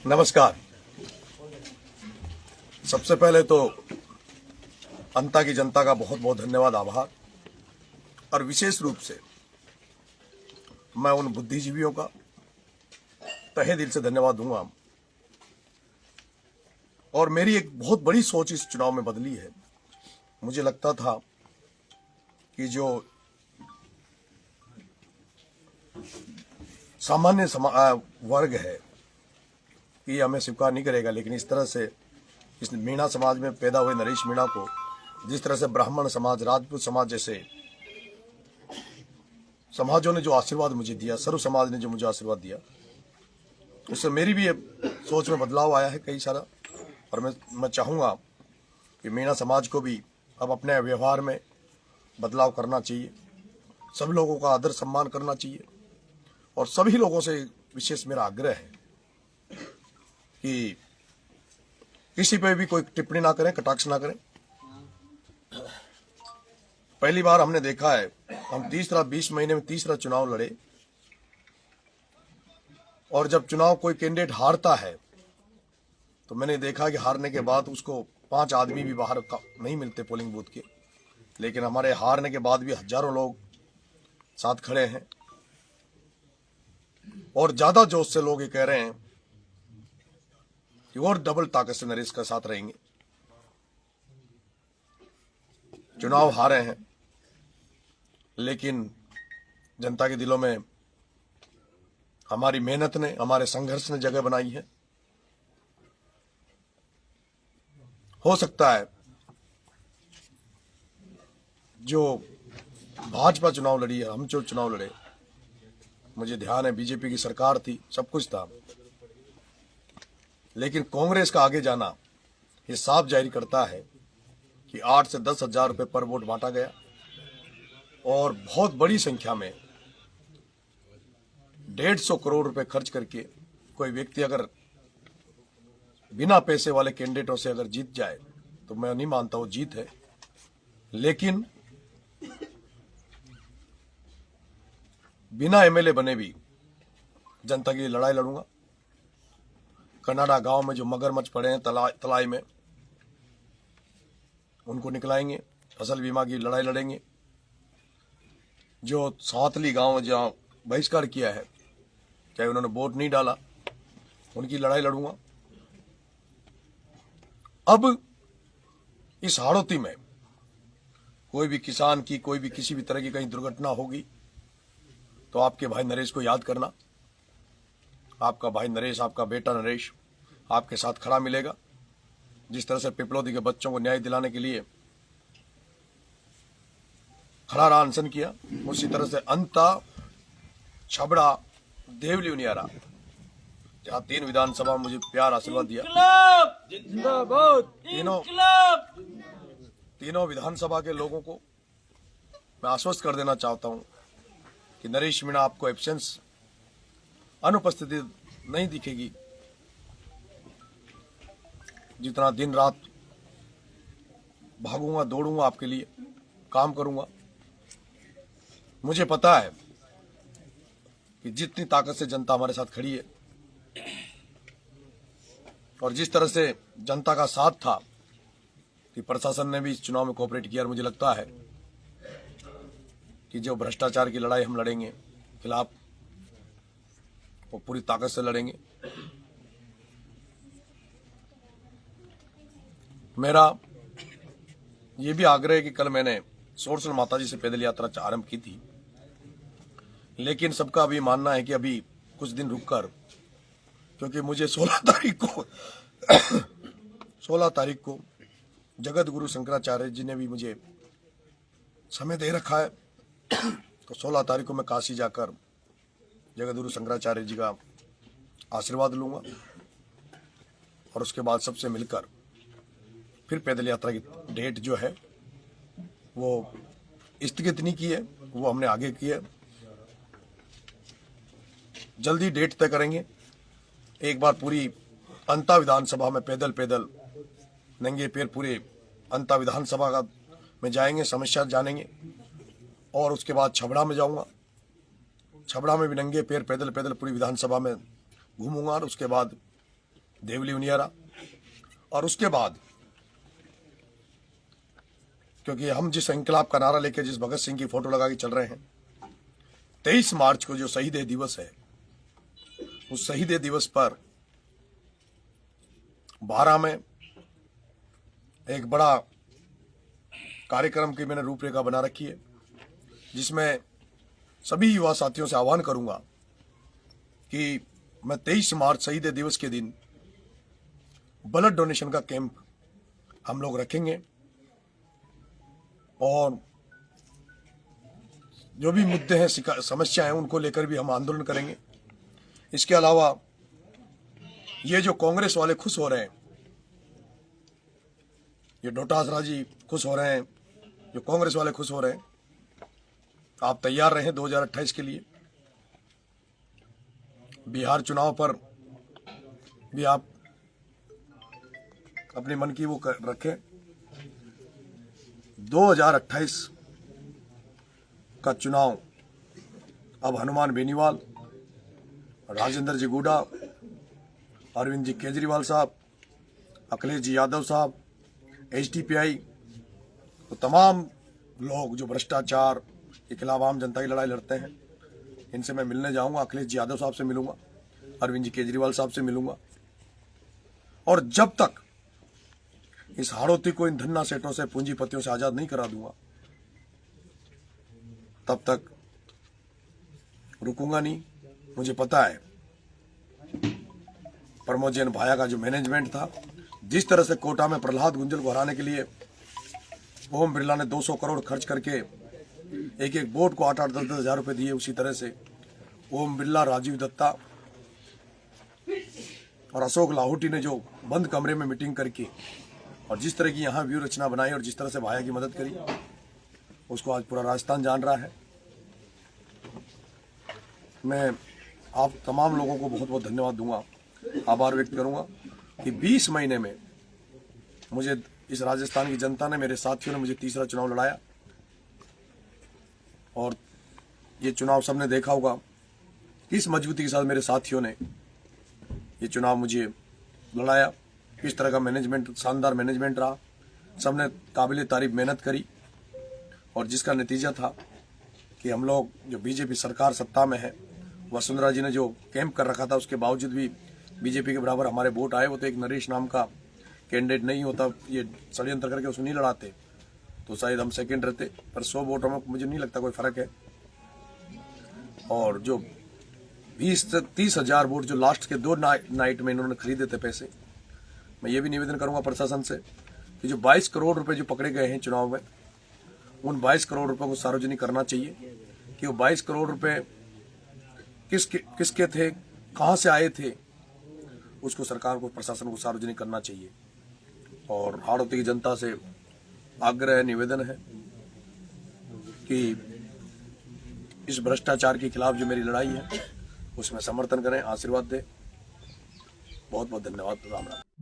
नमस्कार। सबसे पहले तो अंता की जनता का बहुत बहुत धन्यवाद, आभार। और विशेष रूप से मैं उन बुद्धिजीवियों का तहे दिल से धन्यवाद दूंगा। और मेरी एक बहुत बड़ी सोच इस चुनाव में बदली है। मुझे लगता था कि जो सामान्य वर्ग है ये हमें स्वीकार नहीं करेगा, लेकिन इस तरह से इस मीणा समाज में पैदा हुए नरेश मीणा को जिस तरह से ब्राह्मण समाज, राजपूत समाज जैसे समाजों ने जो आशीर्वाद मुझे दिया, सर्व समाज ने जो मुझे आशीर्वाद दिया, उससे मेरी भी सोच में बदलाव आया है कई सारा। और मैं चाहूँगा कि मीणा समाज को भी अब अपने व्यवहार में बदलाव करना चाहिए, सब लोगों का आदर सम्मान करना चाहिए। और सभी लोगों से विशेष मेरा आग्रह है कि किसी पे भी कोई टिप्पणी ना करें, कटाक्ष ना करें। पहली बार हमने देखा है, हम 20 महीने में तीसरा चुनाव लड़े, और जब चुनाव कोई कैंडिडेट हारता है तो मैंने देखा कि हारने के बाद उसको 5 आदमी भी बाहर नहीं मिलते पोलिंग बूथ के, लेकिन हमारे हारने के बाद भी हजारों लोग साथ खड़े हैं। और ज्यादा जोश से लोग ये कह रहे हैं कि और डबल ताकत से नरेश का साथ रहेंगे। चुनाव हारे हैं, लेकिन जनता के दिलों में हमारी मेहनत ने, हमारे संघर्ष ने जगह बनाई है। हो सकता है जो भाजपा चुनाव लड़ी है, हम जो चुनाव लड़े, मुझे ध्यान है बीजेपी की सरकार थी, सब कुछ था, लेकिन कांग्रेस का आगे जाना ये साफ जाहिर करता है कि 8 से 10 हजार रुपए पर वोट बांटा गया। और बहुत बड़ी संख्या में 150 करोड़ रुपए खर्च करके कोई व्यक्ति अगर बिना पैसे वाले कैंडिडेटों से अगर जीत जाए तो मैं नहीं मानता वो जीत है। लेकिन बिना एमएलए बने भी जनता की लड़ाई लड़ूंगा। कनाडा गांव में जो मगरमच्छ पड़े हैं तलाई में, उनको निकलाएंगे। फसल बीमा की लड़ाई लड़ेंगे। जो सावतली गांव में जहां बहिष्कार किया है, चाहे उन्होंने वोट नहीं डाला, उनकी लड़ाई लड़ूंगा। अब इस हाड़ौती में कोई भी किसान की, कोई भी किसी भी तरह की कहीं दुर्घटना होगी तो आपके भाई नरेश को याद करना। आपका भाई नरेश, आपका बेटा नरेश आपके साथ खड़ा मिलेगा। जिस तरह से पिपलौदी के बच्चों को न्याय दिलाने के लिए खड़ा रहा, अनशन किया, उसी तरह से अंता, छबड़ा, देवली, उनियारा, जहां 3 विधानसभा मुझे प्यार आशीर्वाद दिया, तीनों विधानसभा के लोगों को मैं आश्वस्त कर देना चाहता हूं कि नरेश मीणा आपको एब्सेंस, अनुपस्थिति नहीं दिखेगी। जितना दिन रात भागूंगा, दौड़ूंगा, आपके लिए काम करूंगा। मुझे पता है कि जितनी ताकत से जनता हमारे साथ खड़ी है और जिस तरह से जनता का साथ था कि प्रशासन ने भी इस चुनाव में कोऑपरेट किया। और मुझे लगता है कि जो भ्रष्टाचार की लड़ाई हम लड़ेंगे खिलाफ, वो पूरी ताकत से लड़ेंगे। मेरा ये भी आग्रह है कि कल मैंने सोरसल माताजी से पैदल यात्रा आरंभ की थी, लेकिन सबका अभी मानना है कि अभी कुछ दिन रुककर, क्योंकि मुझे 16 तारीख को जगत गुरु शंकराचार्य जी ने भी मुझे समय दे रखा है। तो 16 तारीख को मैं काशी जाकर जगत गुरु शंकराचार्य जी का आशीर्वाद लूंगा और उसके बाद सबसे मिलकर फिर पैदल यात्रा की डेट जो है वो स्थगित नहीं की है, वो हमने आगे की है। जल्दी डेट तय करेंगे। एक बार पूरी अंता विधानसभा में पैदल नंगे पैर पूरे अंता विधानसभा का में जाएंगे, समस्या जानेंगे। और उसके बाद छबड़ा में जाऊंगा, छबड़ा में भी नंगे पैर पैदल पूरी विधानसभा में घूमूंगा। और उसके बाद देवली उनियारा। और उसके बाद क्योंकि हम जिस इंकलाब का नारा लेके जिस भगत सिंह की फोटो लगा के चल रहे हैं, 23 मार्च को जो शहीद दिवस है, उस शहीद दिवस पर 12 में एक बड़ा कार्यक्रम की मैंने रूपरेखा बना रखी है, जिसमें सभी युवा साथियों से आह्वान करूंगा कि मैं 23 मार्च शहीद दिवस के दिन ब्लड डोनेशन का कैंप हम लोग रखेंगे और जो भी मुद्दे हैं, समस्या हैं, उनको लेकर भी हम आंदोलन करेंगे। इसके अलावा ये जो कांग्रेस वाले खुश हो रहे हैं, ये डोटासरा जी खुश हो रहे हैं, जो कांग्रेस वाले खुश हो रहे हैं, आप तैयार रहें 2028 के लिए। बिहार चुनाव पर भी आप अपने मन की वो रखें। 2028 का चुनाव अब हनुमान बेनीवाल, राजेंद्र जी गुडा, अरविंद जी केजरीवाल साहब, अखिलेश जी यादव साहब, HDPI, तो तमाम लोग जो भ्रष्टाचार के खिलाफ आम जनता की लड़ाई लड़ते हैं, इनसे मैं मिलने जाऊंगा। अखिलेश जी यादव साहब से मिलूंगा, अरविंद जी केजरीवाल साहब से मिलूंगा। और जब तक इस हाड़ौती को इन धन्ना सेठों से, पूंजीपतियों से आजाद नहीं करा दूंगा, तब तक रुकूंगा नहीं। मुझे पता है प्रमोद जैन भाया का जो मैनेजमेंट था, जिस तरह से कोटा में प्रहलाद गुंजल को हराने के लिए ओम बिरला ने 200 करोड़ खर्च करके एक एक वोट को 8-8, 10-10 हजार रुपए दिए, उसी तरह से ओम बिरला, राजीव दत्ता और अशोक लाहौटी ने जो बंद कमरे में मीटिंग करके और जिस तरह की यहाँ व्यू रचना बनाई और जिस तरह से भाया की मदद करी, उसको आज पूरा राजस्थान जान रहा है। मैं आप तमाम लोगों को बहुत बहुत धन्यवाद दूंगा, आभार व्यक्त करूंगा कि 20 महीने में मुझे इस राजस्थान की जनता ने, मेरे साथियों ने मुझे तीसरा चुनाव लड़ाया। और ये चुनाव सबने देखा होगा किस मजबूती के साथ मेरे साथियों ने ये चुनाव मुझे लड़ाया, किस तरह का मैनेजमेंट, शानदार मैनेजमेंट रहा। सबने काबिल तारीफ मेहनत करी और जिसका नतीजा था कि हम लोग, जो बीजेपी सरकार सत्ता में है, वसुंधरा जी ने जो कैंप कर रखा था, उसके बावजूद भी बीजेपी के बराबर हमारे वोट आए। वो तो एक नरेश नाम का कैंडिडेट नहीं होता, ये षड्यंत्र करके उसको नहीं लड़ाते तो शायद हम सेकंड रहते, पर 100 वोटों में मुझे नहीं लगता कोई फर्क है। और जो 20 से 30 हजार वोट जो लास्ट के 2 नाइट में इन्होंने खरीदे थे पैसे, मैं ये भी निवेदन करूंगा प्रशासन से कि जो 22 करोड़ रुपए जो पकड़े गए हैं चुनाव में, उन 22 करोड़ रुपए को सार्वजनिक करना चाहिए कि वो 22 करोड़ रुपए किसके थे, कहां से आए थे, उसको सरकार को, प्रशासन को सार्वजनिक करना चाहिए। और हाड़ौती की जनता से आग्रह, निवेदन है कि इस भ्रष्टाचार के खिलाफ जो मेरी लड़ाई है उसमें समर्थन करें, आशीर्वाद दें। बहुत बहुत धन्यवाद। राम राम।